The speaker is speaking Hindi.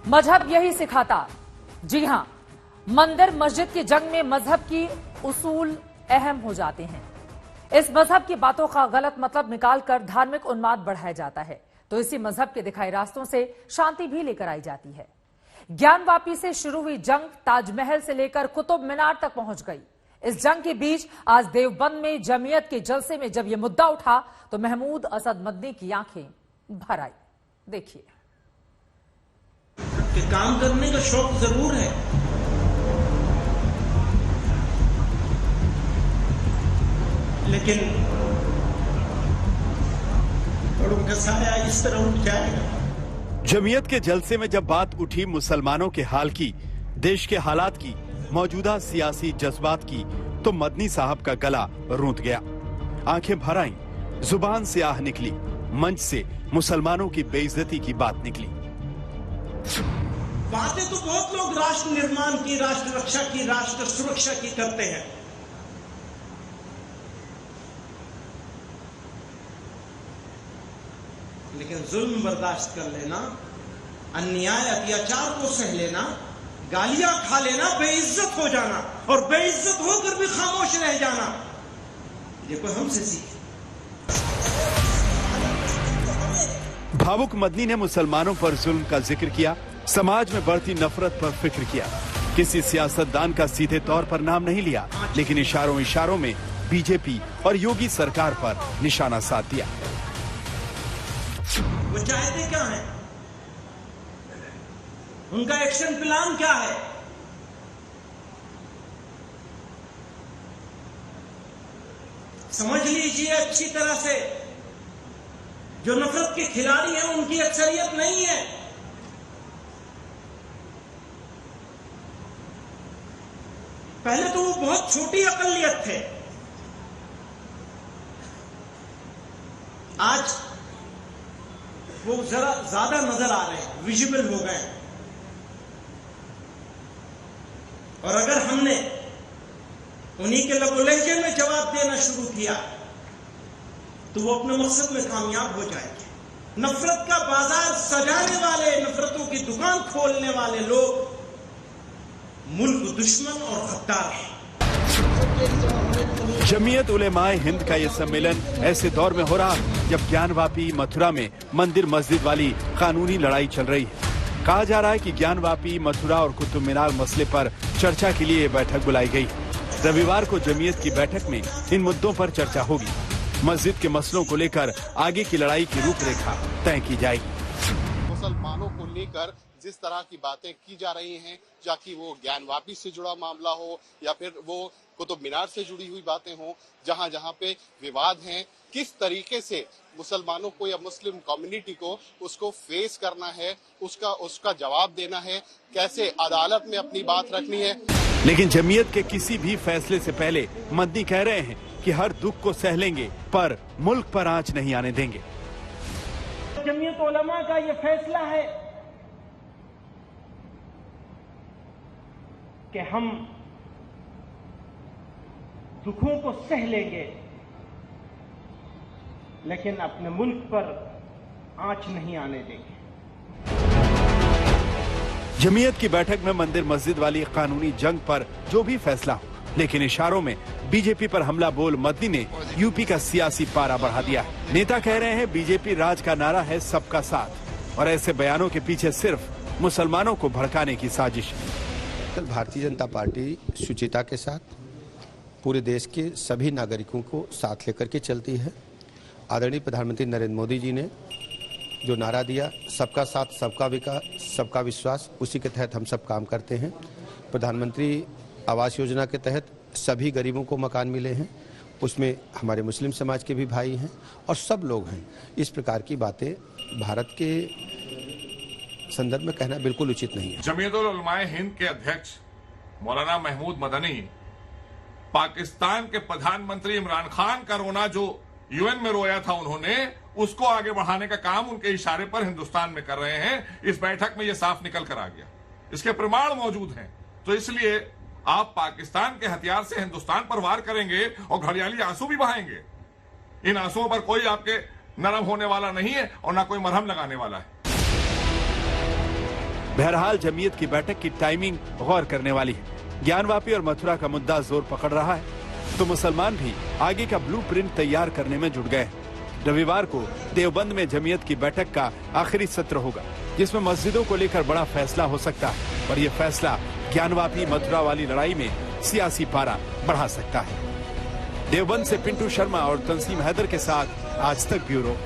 मजहब यही सिखाता। जी हां, मंदिर मस्जिद की जंग में मजहब की उसूल अहम हो जाते हैं। इस मजहब की बातों का गलत मतलब निकालकर धार्मिक उन्माद बढ़ाया जाता है, तो इसी मजहब के दिखाए रास्तों से शांति भी लेकर आई जाती है। ज्ञानवापी से शुरू हुई जंग ताजमहल से लेकर कुतुब मीनार तक पहुंच गई। इस जंग के बीच आज देवबंद में जमीयत के जलसे में जब यह मुद्दा उठा तो महमूद असद मदनी की आंखें भर आई। देखिए। कि काम करने का शौक जरूर है, लेकिन पड़ों का साया इस तरह उठ जाएगा। जमीयत के जलसे में जब बात उठी मुसलमानों के हाल की, देश के हालात की, मौजूदा सियासी जज्बात की, तो मदनी साहब का गला रूंध गया, आंखें भर आईं, जुबान से आह निकली, मंच से मुसलमानों की बेइज्जती की बात निकली। बातें तो बहुत लोग राष्ट्र निर्माण की, राष्ट्र रक्षा की, राष्ट्र सुरक्षा की करते हैं, लेकिन जुल्म बर्दाश्त कर लेना, अन्याय अत्याचार को सह लेना, गालियां खा लेना, बेइज्जत हो जाना और बेइज्जत होकर भी खामोश रह जाना, ये कोई हमसे सीखे। भावुक मदनी ने मुसलमानों पर जुल्म का जिक्र किया, समाज में बढ़ती नफरत पर फिक्र किया। किसी सियासतदान का सीधे तौर पर नाम नहीं लिया, लेकिन इशारों इशारों में बीजेपी और योगी सरकार पर निशाना साध दिया। वो चाहते क्या है, उनका एक्शन प्लान क्या है? समझ लीजिए अच्छी तरह से, जो नफरत के खिलाड़ी हैं उनकी अक्सरियत नहीं है। पहले तो वो बहुत छोटी अकलियत थे, आज वो जरा ज्यादा नजर आ रहे हैं, विजिबल हो गए। और अगर हमने उन्हीं के लबो लहजे में जवाब देना शुरू किया तो वो अपने मकसद में कामयाब हो जाएंगे। नफरत का बाजार सजाने वाले, नफरतों की दुकान खोलने वाले लोग मुल्क दुश्मन और गद्दार हैं। जमीयत उलेमाए हिंद का ये सम्मेलन ऐसे दौर में हो रहा जब ज्ञानवापी मथुरा में मंदिर मस्जिद वाली कानूनी लड़ाई चल रही है। कहा जा रहा है कि ज्ञानवापी, मथुरा और कुतुब मीनार मसले पर चर्चा के लिए ये बैठक बुलाई गई। रविवार को जमीयत की बैठक में इन मुद्दों पर चर्चा होगी। मस्जिद के मसलों को लेकर आगे की लड़ाई की रूपरेखा तय की जाएगी। मुसलमानों को लेकर जिस तरह की बातें की जा रही हैं, चाहे वो ज्ञानवापी से जुड़ा मामला हो या फिर वो कुतुब मीनार से जुड़ी हुई बातें हों, जहां जहां पे विवाद हैं, किस तरीके से मुसलमानों को या मुस्लिम कम्युनिटी को उसको फेस करना है, उसका जवाब देना है, कैसे अदालत में अपनी बात रखनी है। लेकिन जमीयत के किसी भी फैसले से पहले मदनी कह रहे हैं कि हर दुख को सह लेंगे, पर मुल्क पर आंच नहीं आने देंगे। जमीयत उलमा का ये फैसला है कि हम दुखों को सह लेंगे, लेकिन अपने मुल्क पर आंच नहीं आने देंगे। जमीयत की बैठक में मंदिर मस्जिद वाली कानूनी जंग पर जो भी फैसला हो, लेकिन इशारों में बीजेपी पर हमला बोल मदनी ने यूपी का सियासी पारा बढ़ा दिया है। नेता कह रहे हैं बीजेपी राज का नारा है सबका साथ, और ऐसे बयानों के पीछे सिर्फ मुसलमानों को भड़काने की साजिश है। भारतीय जनता पार्टी शुचिता के साथ पूरे देश के सभी नागरिकों को साथ लेकर के चलती है। आदरणीय प्रधानमंत्री नरेंद्र मोदी जी ने जो नारा दिया, सबका साथ सबका विकास सबका विश्वास, उसी के तहत हम सब काम करते हैं। प्रधानमंत्री आवास योजना के तहत सभी गरीबों को मकान मिले हैं, उसमें हमारे मुस्लिम समाज के भी भाई हैं और सब लोग हैं। इस प्रकार की बातें भारत के संदर्भ में कहना बिल्कुल उचित नहीं है। जमीयत उलमाए हिंद के अध्यक्ष मौलाना महमूद मदनी पाकिस्तान के प्रधानमंत्री इमरान खान का रोना जो यूएन में रोया था उन्होंने, उसको आगे बढ़ाने का काम उनके इशारे पर हिंदुस्तान में कर रहे हैं। इस बैठक में यह साफ निकल कर आ गया, इसके प्रमाण मौजूद हैं। तो इसलिए आप पाकिस्तान के हथियार से हिंदुस्तान पर वार करेंगे और घड़ियाली आंसू भी बहाएंगे। इन आंसुओं पर कोई आपके नरम होने वाला नहीं है और ना कोई मरहम लगाने वाला है। बहरहाल जमीयत की बैठक की टाइमिंग गौर करने वाली है। ज्ञानवापी और मथुरा का मुद्दा जोर पकड़ रहा है तो मुसलमान भी आगे का ब्लूप्रिंट तैयार करने में जुट गए। रविवार को देवबंद में जमीयत की बैठक का आखिरी सत्र होगा, जिसमें मस्जिदों को लेकर बड़ा फैसला हो सकता है और ये फैसला ज्ञानवापी मथुरा वाली लड़ाई में सियासी पारा बढ़ा सकता है। देवबंद से पिंटू शर्मा और तंसीम हैदर के साथ आज तक ब्यूरो।